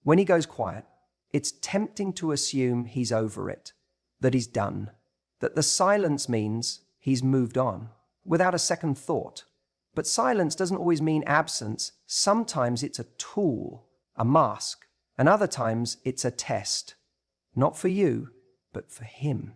When he goes quiet, it's tempting to assume he's over it, that he's done, that the silence means he's moved on, without a second thought. But silence doesn't always mean absence. Sometimes it's a tool, a mask, and other times it's a test. Not for you, but for him.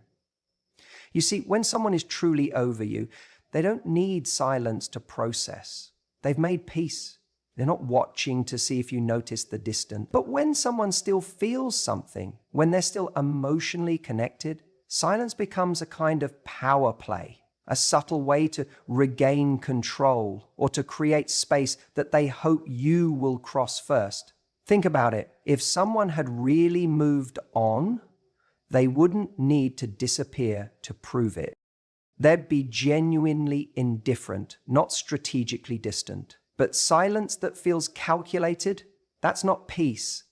You see, when someone is truly over you, they don't need silence to process. They've made peace. They're not watching to see if you notice the distant. But when someone still feels something, when they're still emotionally connected, silence becomes a kind of power play, a subtle way to regain control or to create space that they hope you will cross first. Think about it. If someone had really moved on, they wouldn't need to disappear to prove it. They'd be genuinely indifferent, not strategically distant. But silence that feels calculated, that's not peace.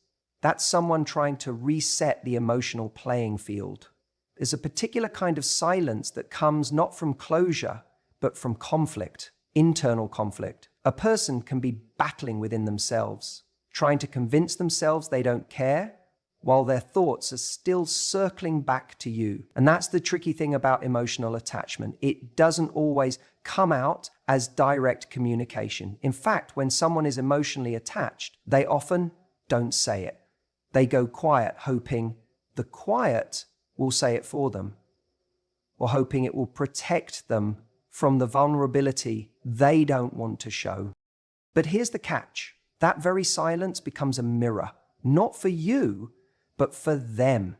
That's someone trying to reset the emotional playing field. There's a particular kind of silence that comes not from closure, but from conflict, internal conflict. A person can be battling within themselves, trying to convince themselves they don't care, while their thoughts are still circling back to you. And that's the tricky thing about emotional attachment. It doesn't always come out as direct communication. In fact, when someone is emotionally attached, they often don't say it. They go quiet, hoping the quiet will say it for them, or hoping it will protect them from the vulnerability they don't want to show. But here's the catch. That very silence becomes a mirror, not for you, but for them.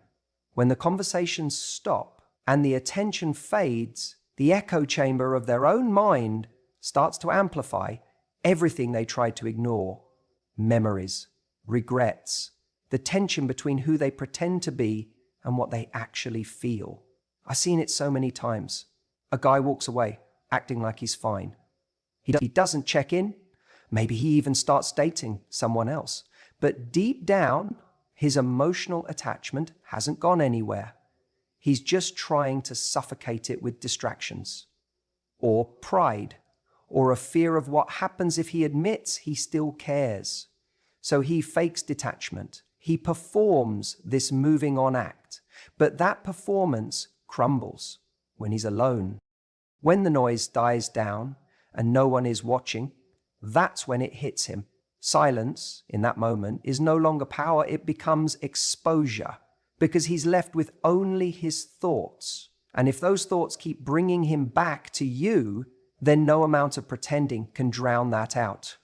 When the conversations stop and the attention fades, the echo chamber of their own mind starts to amplify everything they tried to ignore. Memories, regrets, the tension between who they pretend to be and what they actually feel. I've seen it so many times. A guy walks away, acting like he's fine. He doesn't check in. Maybe he even starts dating someone else. But deep down, his emotional attachment hasn't gone anywhere. He's just trying to suffocate it with distractions, or pride, or a fear of what happens if he admits he still cares. So he fakes detachment. He performs this moving on act, but that performance crumbles when he's alone. When the noise dies down and no one is watching, that's when it hits him. Silence, in that moment, is no longer power, it becomes exposure, because he's left with only his thoughts. And if those thoughts keep bringing him back to you, then no amount of pretending can drown that out.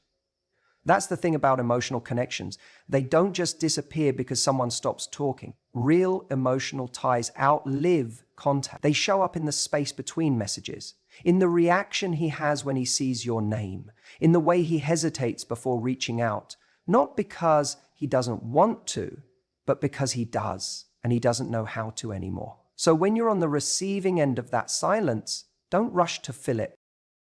That's the thing about emotional connections. They don't just disappear because someone stops talking. Real emotional ties outlive contact. They show up in the space between messages, in the reaction he has when he sees your name, in the way he hesitates before reaching out, not because he doesn't want to, but because he does, and he doesn't know how to anymore. So when you're on the receiving end of that silence, don't rush to fill it.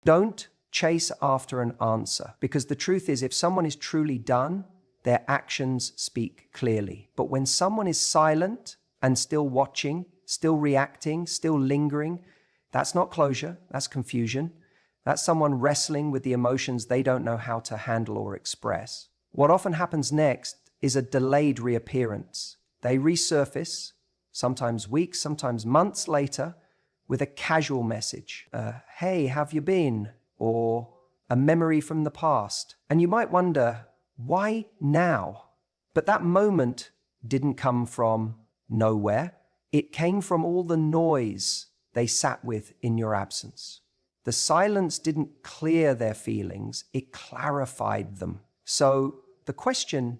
Don't chase after an answer, because the truth is, if someone is truly done, their actions speak clearly. But when someone is silent and still watching, still reacting, still lingering, that's not closure, that's confusion. That's someone wrestling with the emotions they don't know how to handle or express. What often happens next is a delayed reappearance. They resurface, sometimes weeks, sometimes months later, with a casual message. Hey, have you been? Or a memory from the past. And you might wonder, why now? But that moment didn't come from nowhere. It came from all the noise they sat with in your absence. The silence didn't clear their feelings, it clarified them. So the question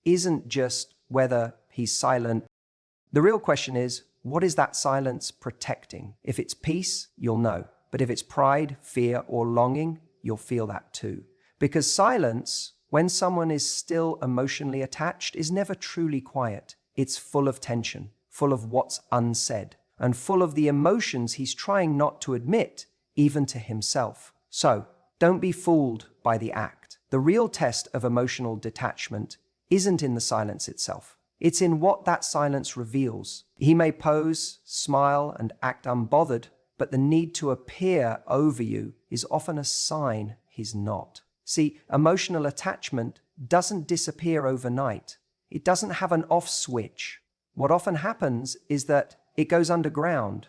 isn't just whether he's silent. The real question is, what is that silence protecting? If it's peace, you'll know. But if it's pride, fear, or longing, you'll feel that too. Because silence, when someone is still emotionally attached, is never truly quiet. It's full of tension, full of what's unsaid, and full of the emotions he's trying not to admit, even to himself. So, don't be fooled by the act. The real test of emotional detachment isn't in the silence itself. It's in what that silence reveals. He may pose, smile, and act unbothered, but the need to appear over you is often a sign he's not. See, emotional attachment doesn't disappear overnight. It doesn't have an off switch. What often happens is that it goes underground,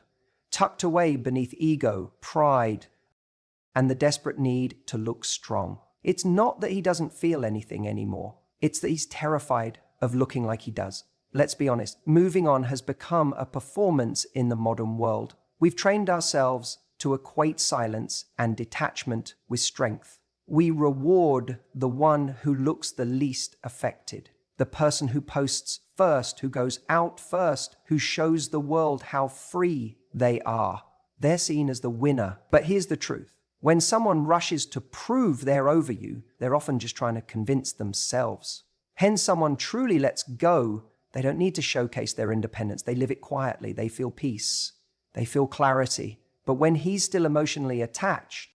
tucked away beneath ego, pride, and the desperate need to look strong. It's not that he doesn't feel anything anymore. It's that he's terrified of looking like he does. Let's be honest, moving on has become a performance in the modern world. We've trained ourselves to equate silence and detachment with strength. We reward the one who looks the least affected, the person who posts first, who goes out first, who shows the world how free they are. They're seen as the winner. But here's the truth. When someone rushes to prove they're over you, they're often just trying to convince themselves. Hence, someone truly lets go. They don't need to showcase their independence. They live it quietly. They feel peace. They feel clarity. But when he's still emotionally attached,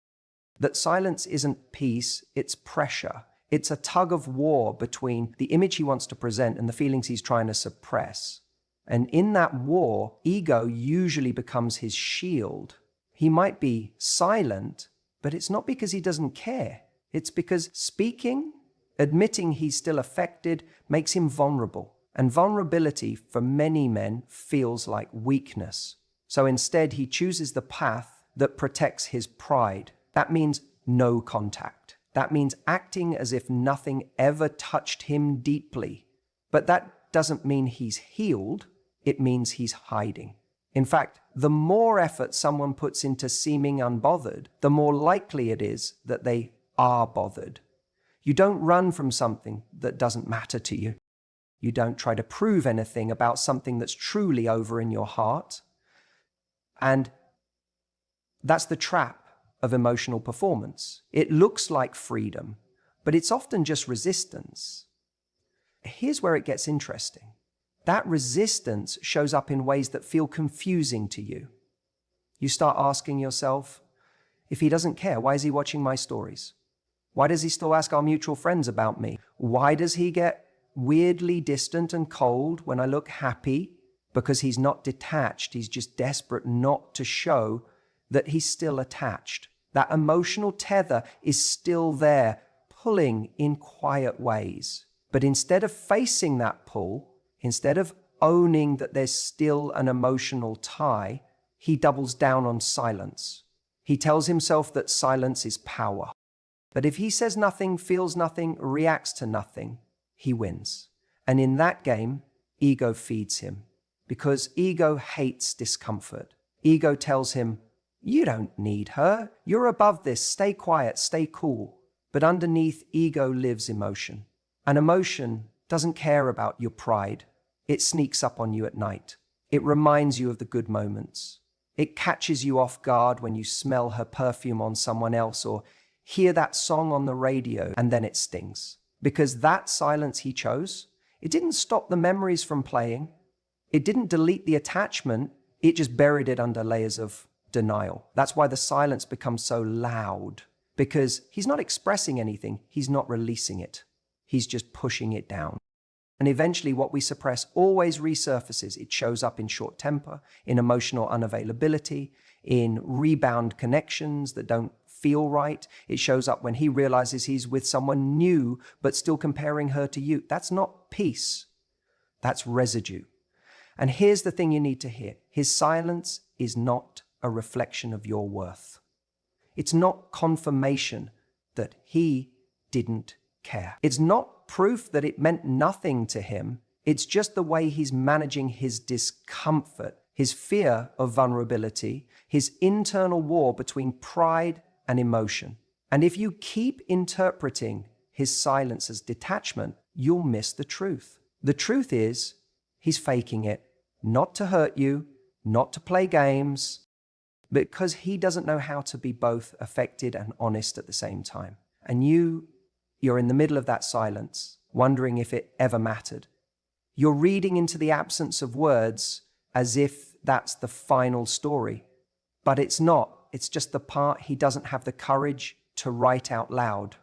that silence isn't peace, it's pressure. It's a tug of war between the image he wants to present and the feelings he's trying to suppress. And in that war, ego usually becomes his shield. He might be silent, but it's not because he doesn't care. It's because speaking, admitting he's still affected, makes him vulnerable. And vulnerability for many men feels like weakness. So instead, he chooses the path that protects his pride. That means no contact. That means acting as if nothing ever touched him deeply. But that doesn't mean he's healed. It means he's hiding. In fact, the more effort someone puts into seeming unbothered, the more likely it is that they are bothered. You don't run from something that doesn't matter to you. You don't try to prove anything about something that's truly over in your heart. And that's the trap of emotional performance. It looks like freedom, but it's often just resistance. Here's where it gets interesting. That resistance shows up in ways that feel confusing to you. You start asking yourself, if he doesn't care, why is he watching my stories? Why does he still ask our mutual friends about me? Why does he get weirdly distant and cold when I look happy? Because he's not detached. He's just desperate not to show that he's still attached. That emotional tether is still there, pulling in quiet ways. But instead of facing that pull, instead of owning that there's still an emotional tie, he doubles down on silence. He tells himself that silence is power. But if he says nothing, feels nothing, reacts to nothing, he wins. And in that game, ego feeds him. Because ego hates discomfort. Ego tells him, you don't need her. You're above this. Stay quiet. Stay cool. But underneath, ego lives emotion. And emotion doesn't care about your pride. It sneaks up on you at night. It reminds you of the good moments. It catches you off guard when you smell her perfume on someone else or hear that song on the radio, and then it stings. Because that silence he chose, it didn't stop the memories from playing. It didn't delete the attachment. It just buried it under layers of denial. That's why the silence becomes so loud, because he's not expressing anything. He's not releasing it. He's just pushing it down. And eventually what we suppress always resurfaces. It shows up in short temper, in emotional unavailability, in rebound connections that don't feel right. It shows up when he realizes he's with someone new, but still comparing her to you. That's not peace. That's residue. And here's the thing you need to hear. His silence is not a reflection of your worth. It's not confirmation that he didn't care. It's not proof that it meant nothing to him. It's just the way he's managing his discomfort, his fear of vulnerability, his internal war between pride and emotion. And if you keep interpreting his silence as detachment, you'll miss the truth. The truth is, he's faking it, not to hurt you, not to play games, because he doesn't know how to be both affected and honest at the same time. And you're in the middle of that silence, wondering if it ever mattered. You're reading into the absence of words as if that's the final story. But it's not. It's just the part he doesn't have the courage to write out loud.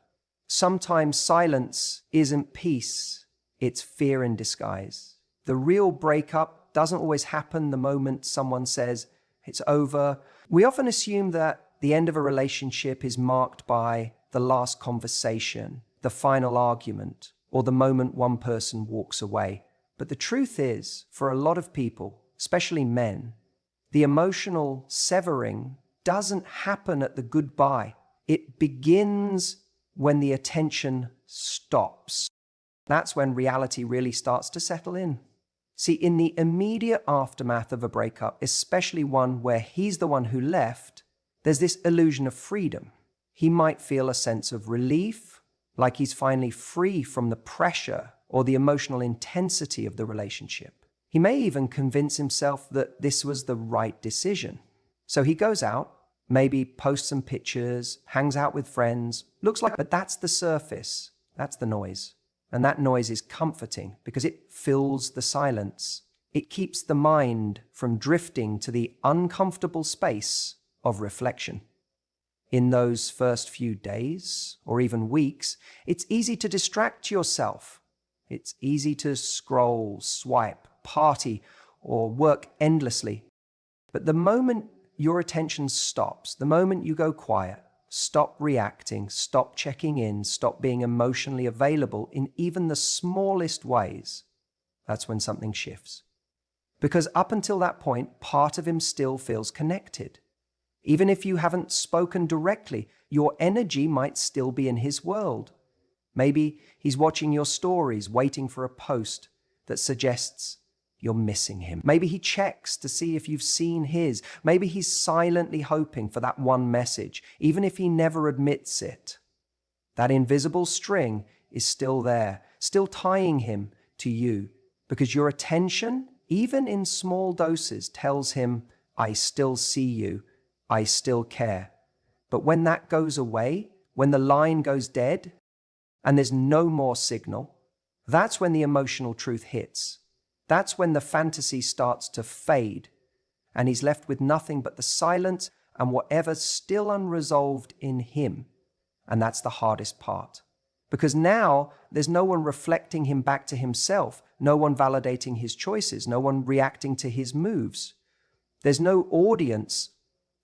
Sometimes silence isn't peace. It's fear in disguise. The real breakup doesn't always happen the moment someone says it's over. We often assume that the end of a relationship is marked by the last conversation, the final argument, or the moment one person walks away. But the truth is, for a lot of people, especially men, the emotional severing doesn't happen at the goodbye. It begins when the attention stops. That's when reality really starts to settle in. See, in the immediate aftermath of a breakup, especially one where he's the one who left, there's this illusion of freedom. He might feel a sense of relief, like he's finally free from the pressure or the emotional intensity of the relationship. He may even convince himself that this was the right decision. So he goes out, maybe posts some pictures, hangs out with friends, but that's the surface. That's the noise. And that noise is comforting because it fills the silence. It keeps the mind from drifting to the uncomfortable space of reflection. In those first few days or even weeks, it's easy to distract yourself. It's easy to scroll, swipe, party, or work endlessly. But the moment your attention stops, the moment you go quiet, stop reacting, stop checking in, stop being emotionally available in even the smallest ways, that's when something shifts. Because up until that point, part of him still feels connected. Even if you haven't spoken directly, your energy might still be in his world. Maybe he's watching your stories, waiting for a post that suggests you're missing him. Maybe he checks to see if you've seen his. Maybe he's silently hoping for that one message, even if he never admits it. That invisible string is still there, still tying him to you, because your attention, even in small doses, tells him, I still see you, I still care. But when that goes away, when the line goes dead, and there's no more signal, that's when the emotional truth hits. That's when the fantasy starts to fade, and he's left with nothing but the silence and whatever's still unresolved in him. And that's the hardest part. Because now there's no one reflecting him back to himself, no one validating his choices, no one reacting to his moves. There's no audience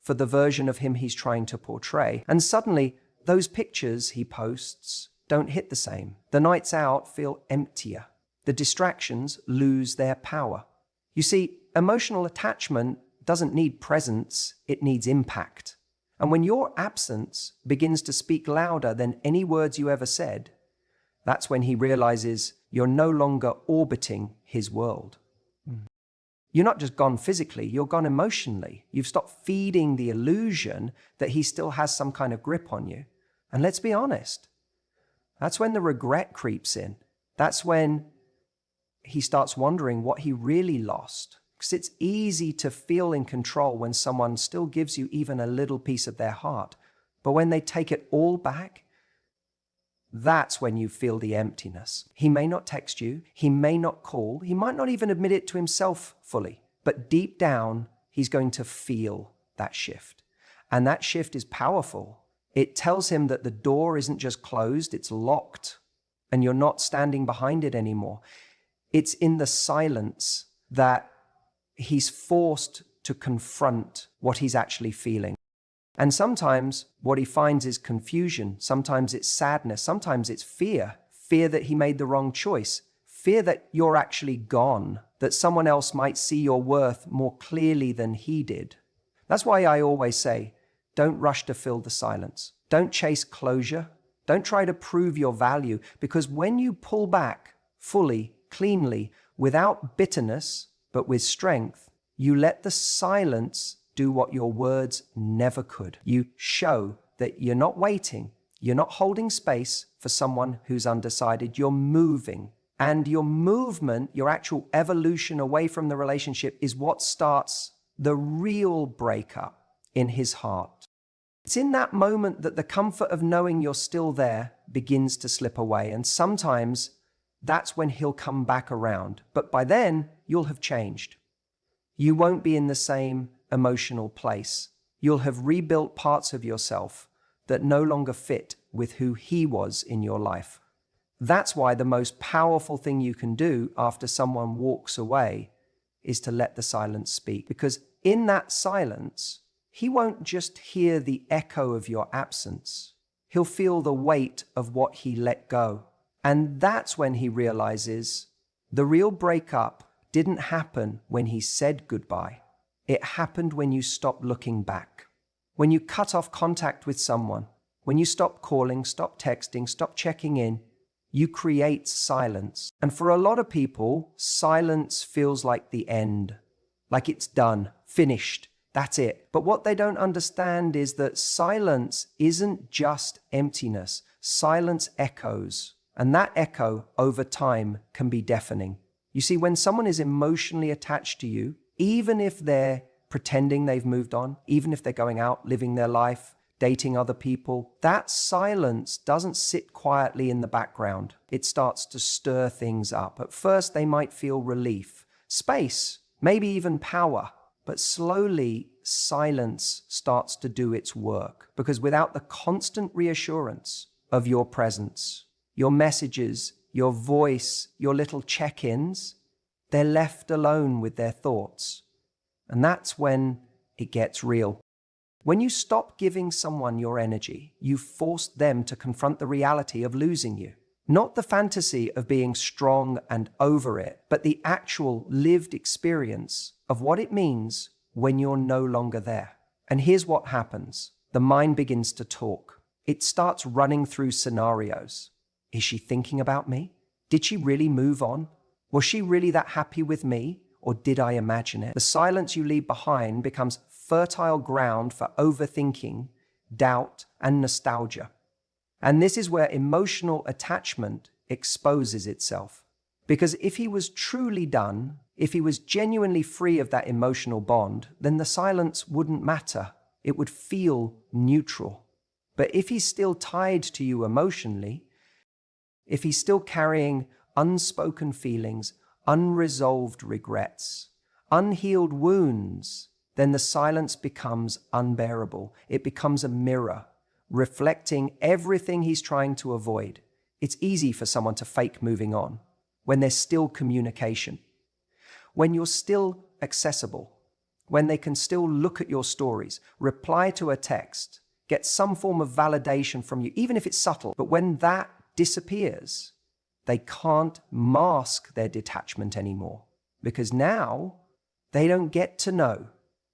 for the version of him he's trying to portray. And suddenly, those pictures he posts don't hit the same. The nights out feel emptier. The distractions lose their power. You see, emotional attachment doesn't need presence, it needs impact. And when your absence begins to speak louder than any words you ever said, that's when he realizes you're no longer orbiting his world. You're not just gone physically, you're gone emotionally. You've stopped feeding the illusion that he still has some kind of grip on you. And let's be honest, that's when the regret creeps in. That's when he starts wondering what he really lost. Because it's easy to feel in control when someone still gives you even a little piece of their heart. But when they take it all back, that's when you feel the emptiness. He may not text you, he may not call, he might not even admit it to himself fully. But deep down, he's going to feel that shift. And that shift is powerful. It tells him that the door isn't just closed, it's locked. And you're not standing behind it anymore. It's in the silence that he's forced to confront what he's actually feeling. And sometimes what he finds is confusion. Sometimes it's sadness. Sometimes it's fear. Fear that he made the wrong choice. Fear that you're actually gone, that someone else might see your worth more clearly than he did. That's why I always say, don't rush to fill the silence. Don't chase closure. Don't try to prove your value, because when you pull back fully, cleanly, without bitterness, but with strength, you let the silence do what your words never could. You show that you're not waiting, you're not holding space for someone who's undecided, you're moving. And your movement, your actual evolution away from the relationship is what starts the real breakup in his heart. It's in that moment that the comfort of knowing you're still there begins to slip away. And sometimes that's when he'll come back around. But by then, you'll have changed. You won't be in the same emotional place. You'll have rebuilt parts of yourself that no longer fit with who he was in your life. That's why the most powerful thing you can do after someone walks away is to let the silence speak. Because in that silence, he won't just hear the echo of your absence. He'll feel the weight of what he let go. And that's when he realizes the real breakup didn't happen when he said goodbye. It happened when you stopped looking back. When you cut off contact with someone, when you stop calling, stop texting, stop checking in, you create silence. And for a lot of people, silence feels like the end, like it's done, finished, that's it. But what they don't understand is that silence isn't just emptiness. Silence echoes, and that echo over time can be deafening. You see, when someone is emotionally attached to you, even if they're pretending they've moved on, even if they're going out, living their life, dating other people, that silence doesn't sit quietly in the background. It starts to stir things up. At first, they might feel relief, space, maybe even power. But slowly, silence starts to do its work, because without the constant reassurance of your presence, your messages, your voice, your little check-ins, they're left alone with their thoughts. And that's when it gets real. When you stop giving someone your energy, you force them to confront the reality of losing you. Not the fantasy of being strong and over it, but the actual lived experience of what it means when you're no longer there. And here's what happens. The mind begins to talk. It starts running through scenarios. Is she thinking about me? Did she really move on? Was she really that happy with me? Or did I imagine it? The silence you leave behind becomes fertile ground for overthinking, doubt, and nostalgia. And this is where emotional attachment exposes itself. Because if he was truly done, if he was genuinely free of that emotional bond, then the silence wouldn't matter. It would feel neutral. But if he's still tied to you emotionally, if he's still carrying unspoken feelings, unresolved regrets, unhealed wounds, then the silence becomes unbearable. It becomes a mirror, reflecting everything he's trying to avoid. It's easy for someone to fake moving on when there's still communication, when you're still accessible, when they can still look at your stories, reply to a text, get some form of validation from you, even if it's subtle. But when that disappears, they can't mask their detachment anymore, because now they don't get to know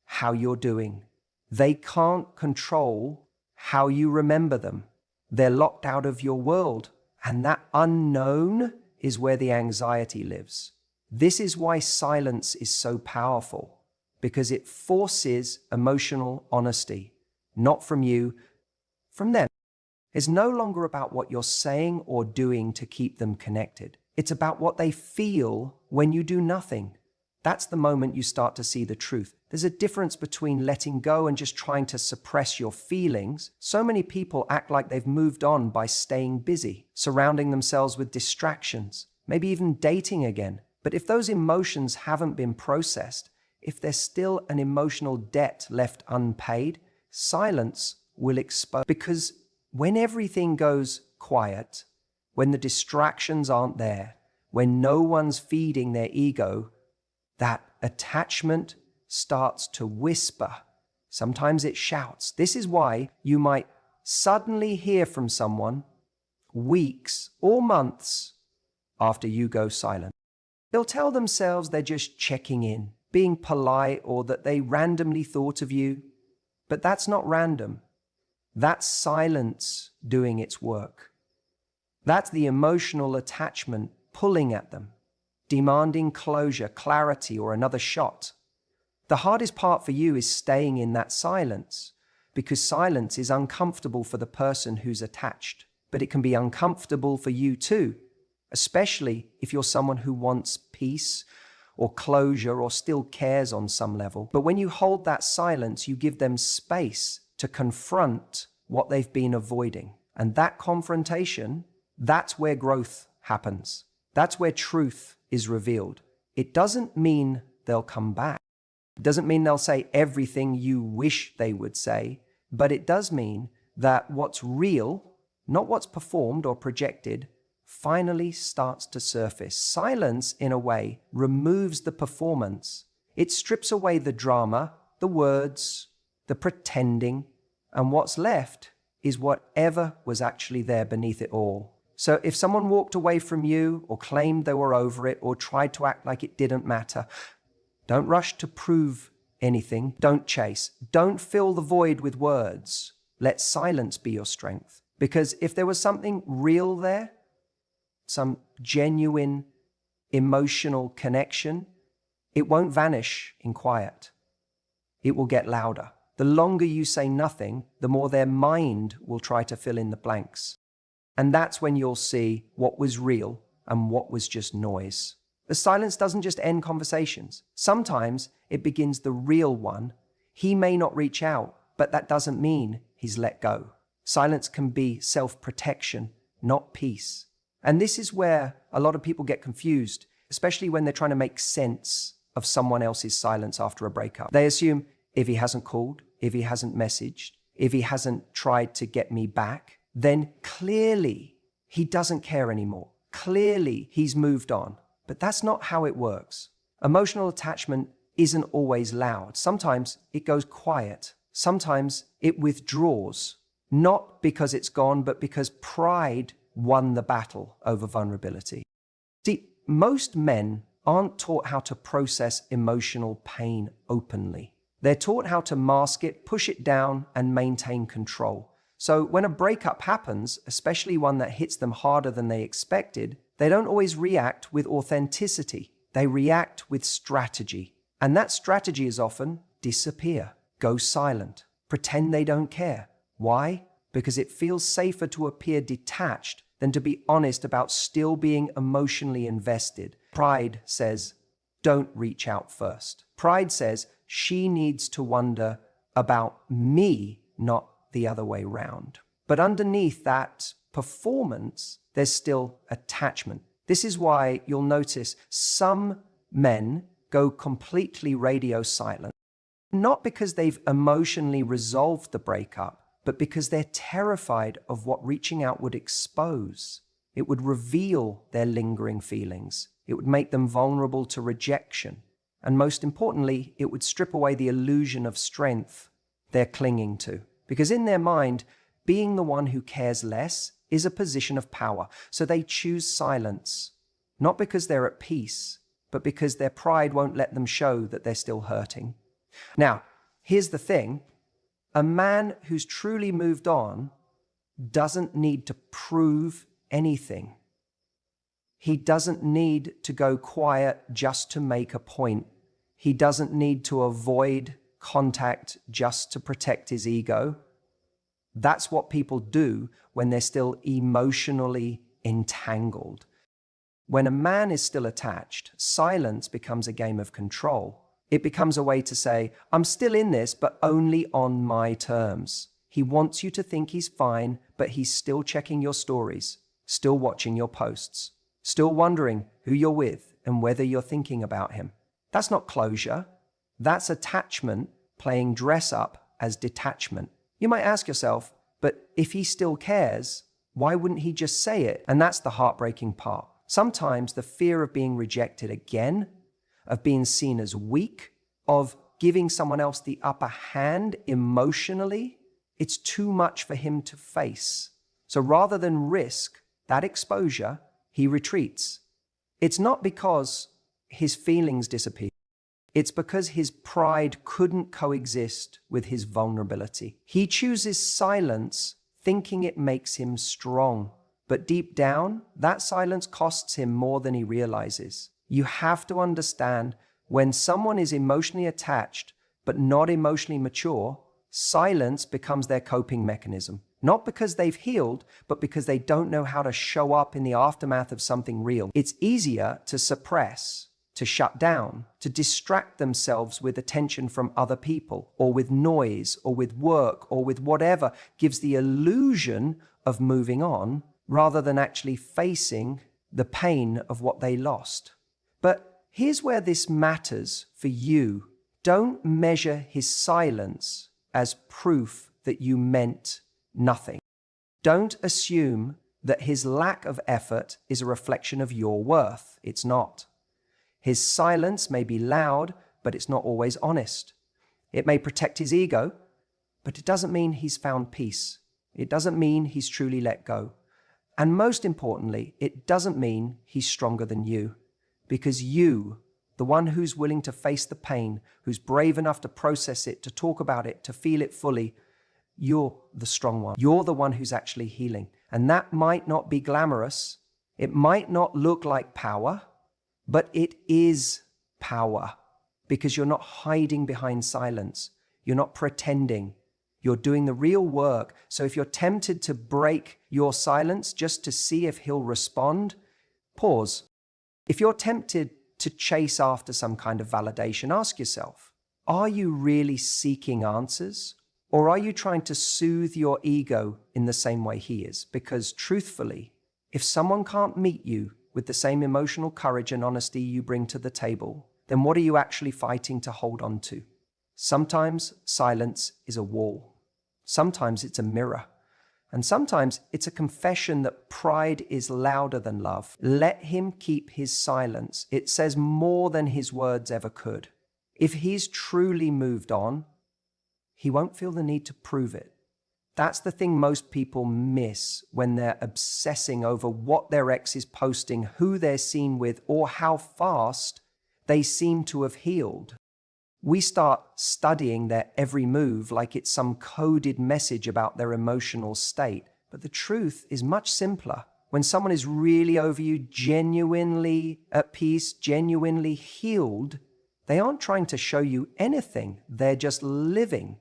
how you're doing. They can't control how you remember them. They're locked out of your world, and that unknown is where the anxiety lives. This is why silence is so powerful, because it forces emotional honesty, not from you, from them. It's no longer about what you're saying or doing to keep them connected. It's about what they feel when you do nothing. That's the moment you start to see the truth. There's a difference between letting go and just trying to suppress your feelings. So many people act like they've moved on by staying busy, surrounding themselves with distractions, maybe even dating again. But if those emotions haven't been processed, if there's still an emotional debt left unpaid, silence will expose. Because when everything goes quiet, when the distractions aren't there, when no one's feeding their ego, that attachment starts to whisper. Sometimes it shouts. This is why you might suddenly hear from someone weeks or months after you go silent. They'll tell themselves they're just checking in, being polite, or that they randomly thought of you. But that's not random. That's silence doing its work. That's the emotional attachment pulling at them, demanding closure, clarity, or another shot. The hardest part for you is staying in that silence, because silence is uncomfortable for the person who's attached. But it can be uncomfortable for you too, especially if you're someone who wants peace or closure or still cares on some level. But when you hold that silence, you give them space to confront what they've been avoiding. And that confrontation, that's where growth happens. That's where truth is revealed. It doesn't mean they'll come back. It doesn't mean they'll say everything you wish they would say, but it does mean that what's real, not what's performed or projected, finally starts to surface. Silence, in a way, removes the performance. It strips away the drama, the words, the pretending, and what's left is whatever was actually there beneath it all. So if someone walked away from you or claimed they were over it or tried to act like it didn't matter, don't rush to prove anything. Don't chase. Don't fill the void with words. Let silence be your strength. Because if there was something real there, some genuine emotional connection, it won't vanish in quiet. It will get louder. The longer you say nothing, the more their mind will try to fill in the blanks. And that's when you'll see what was real and what was just noise. The silence doesn't just end conversations. Sometimes it begins the real one. He may not reach out, but that doesn't mean he's let go. Silence can be self-protection, not peace. And this is where a lot of people get confused, especially when they're trying to make sense of someone else's silence after a breakup. They assume if he hasn't called, if he hasn't messaged, if he hasn't tried to get me back, then clearly he doesn't care anymore. Clearly he's moved on. But that's not how it works. Emotional attachment isn't always loud. Sometimes it goes quiet. Sometimes it withdraws, not because it's gone, but because pride won the battle over vulnerability. See, most men aren't taught how to process emotional pain openly. They're taught how to mask it, push it down, and maintain control. So when a breakup happens, especially one that hits them harder than they expected, they don't always react with authenticity. They react with strategy. And that strategy is often disappear, go silent, pretend they don't care. Why? Because it feels safer to appear detached than to be honest about still being emotionally invested. Pride says, don't reach out first. Pride says, she needs to wonder about me, not the other way round. But underneath that performance, there's still attachment. This is why you'll notice some men go completely radio silent, not because they've emotionally resolved the breakup, but because they're terrified of what reaching out would expose. It would reveal their lingering feelings. It would make them vulnerable to rejection. And most importantly, it would strip away the illusion of strength they're clinging to. Because in their mind, being the one who cares less is a position of power. So they choose silence, not because they're at peace, but because their pride won't let them show that they're still hurting. Now, here's the thing. A man who's truly moved on doesn't need to prove anything. He doesn't need to go quiet just to make a point. He doesn't need to avoid contact just to protect his ego. That's what people do when they're still emotionally entangled. When a man is still attached, silence becomes a game of control. It becomes a way to say, I'm still in this, but only on my terms. He wants you to think he's fine, but he's still checking your stories, still watching your posts, still wondering who you're with and whether you're thinking about him. That's not closure. That's attachment playing dress up as detachment. You might ask yourself, but if he still cares, why wouldn't he just say it? And that's the heartbreaking part. Sometimes the fear of being rejected again, of being seen as weak, of giving someone else the upper hand emotionally, it's too much for him to face. So rather than risk that exposure, he retreats. It's not because his feelings disappear. It's because his pride couldn't coexist with his vulnerability. He chooses silence, thinking it makes him strong. But deep down, that silence costs him more than he realizes. You have to understand, when someone is emotionally attached but not emotionally mature, silence becomes their coping mechanism. Not because they've healed, but because they don't know how to show up in the aftermath of something real. It's easier to suppress, to shut down, to distract themselves with attention from other people, or with noise, or with work, or with whatever gives the illusion of moving on, rather than actually facing the pain of what they lost. But here's where this matters for you. Don't measure his silence as proof that you meant nothing. Don't assume that his lack of effort is a reflection of your worth. It's not. His silence may be loud, but it's not always honest. It may protect his ego, but it doesn't mean he's found peace. It doesn't mean he's truly let go. And most importantly, it doesn't mean he's stronger than you, because you, the one who's willing to face the pain, who's brave enough to process it, to talk about it, to feel it fully, you're the strong one. You're the one who's actually healing. And that might not be glamorous. It might not look like power, but it is power, because you're not hiding behind silence. You're not pretending. You're doing the real work. So if you're tempted to break your silence just to see if he'll respond, pause. If you're tempted to chase after some kind of validation, ask yourself, are you really seeking answers? Or are you trying to soothe your ego in the same way he is? Because truthfully, if someone can't meet you with the same emotional courage and honesty you bring to the table, then what are you actually fighting to hold on to? Sometimes silence is a wall. Sometimes it's a mirror. And sometimes it's a confession that pride is louder than love. Let him keep his silence. It says more than his words ever could. If he's truly moved on, he won't feel the need to prove it. That's the thing most people miss when they're obsessing over what their ex is posting, who they're seen with, or how fast they seem to have healed. We start studying their every move like it's some coded message about their emotional state. But the truth is much simpler. When someone is really over you, genuinely at peace, genuinely healed, they aren't trying to show you anything. They're just living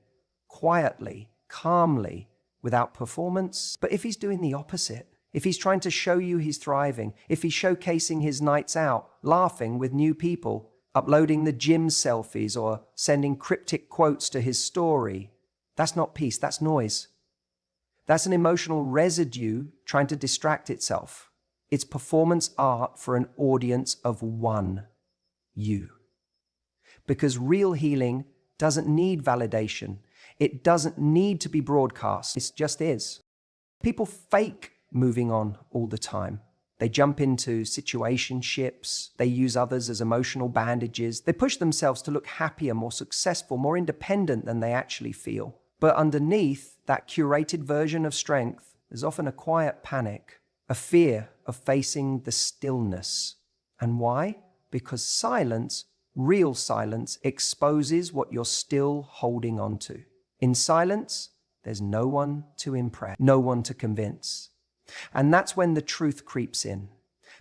quietly, calmly, without performance. But if he's doing the opposite, if he's trying to show you he's thriving, if he's showcasing his nights out, laughing with new people, uploading the gym selfies or sending cryptic quotes to his story, that's not peace, that's noise. That's an emotional residue trying to distract itself. It's performance art for an audience of one, you. Because real healing doesn't need validation. It doesn't need to be broadcast. It just is. People fake moving on all the time. They jump into situationships. They use others as emotional bandages. They push themselves to look happier, more successful, more independent than they actually feel. But underneath that curated version of strength, there's often a quiet panic, a fear of facing the stillness. And why? Because silence, real silence, exposes what you're still holding on to. In silence, there's no one to impress, no one to convince. And that's when the truth creeps in.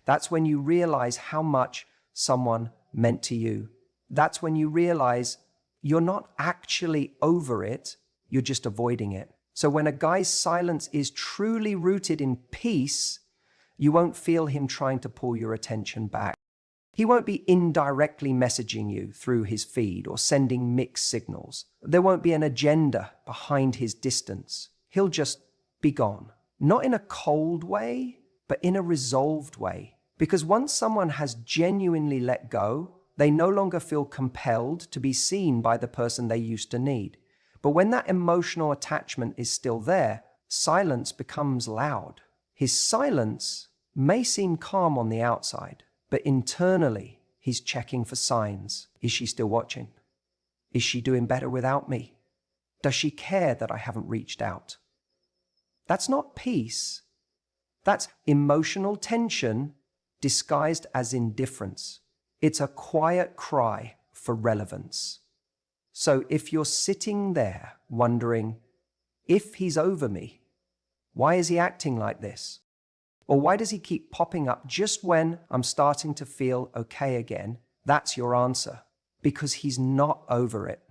That's when you realize how much someone meant to you. That's when you realize you're not actually over it, you're just avoiding it. So when a guy's silence is truly rooted in peace, you won't feel him trying to pull your attention back. He won't be indirectly messaging you through his feed or sending mixed signals. There won't be an agenda behind his distance. He'll just be gone. Not in a cold way, but in a resolved way. Because once someone has genuinely let go, they no longer feel compelled to be seen by the person they used to need. But when that emotional attachment is still there, silence becomes loud. His silence may seem calm on the outside, but internally, he's checking for signs. Is she still watching? Is she doing better without me? Does she care that I haven't reached out? That's not peace. That's emotional tension disguised as indifference. It's a quiet cry for relevance. So if you're sitting there wondering, if he's over me, why is he acting like this? Or why does he keep popping up just when I'm starting to feel okay again? That's your answer. Because he's not over it.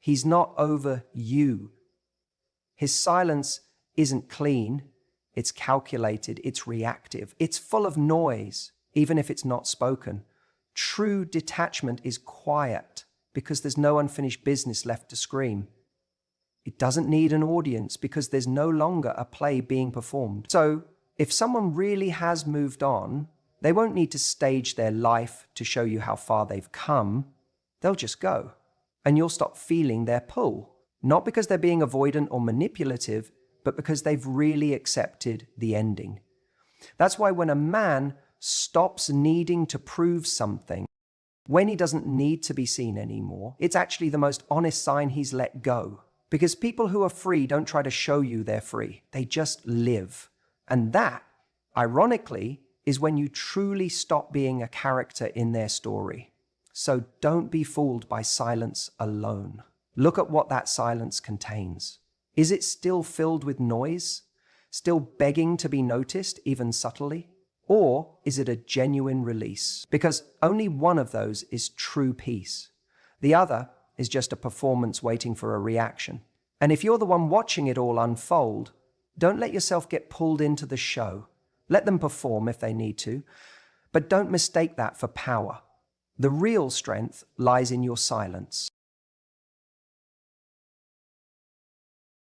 He's not over you. His silence isn't clean, it's calculated, it's reactive, it's full of noise, even if it's not spoken. True detachment is quiet because there's no unfinished business left to scream. It doesn't need an audience because there's no longer a play being performed. So if someone really has moved on, they won't need to stage their life to show you how far they've come. They'll just go, and you'll stop feeling their pull. Not because they're being avoidant or manipulative, but because they've really accepted the ending. That's why when a man stops needing to prove something, when he doesn't need to be seen anymore, it's actually the most honest sign he's let go. Because people who are free don't try to show you they're free. They just live. And that Ironically, is when you truly stop being a character in their story. So don't be fooled by silence alone. Look at what that silence contains. Is it still filled with noise? Still begging to be noticed, even subtly? Or is it a genuine release? Because only one of those is true peace. The other is just a performance waiting for a reaction. And if you're the one watching it all unfold, don't let yourself get pulled into the show. Let them perform if they need to, but don't mistake that for power. The real strength lies in your silence.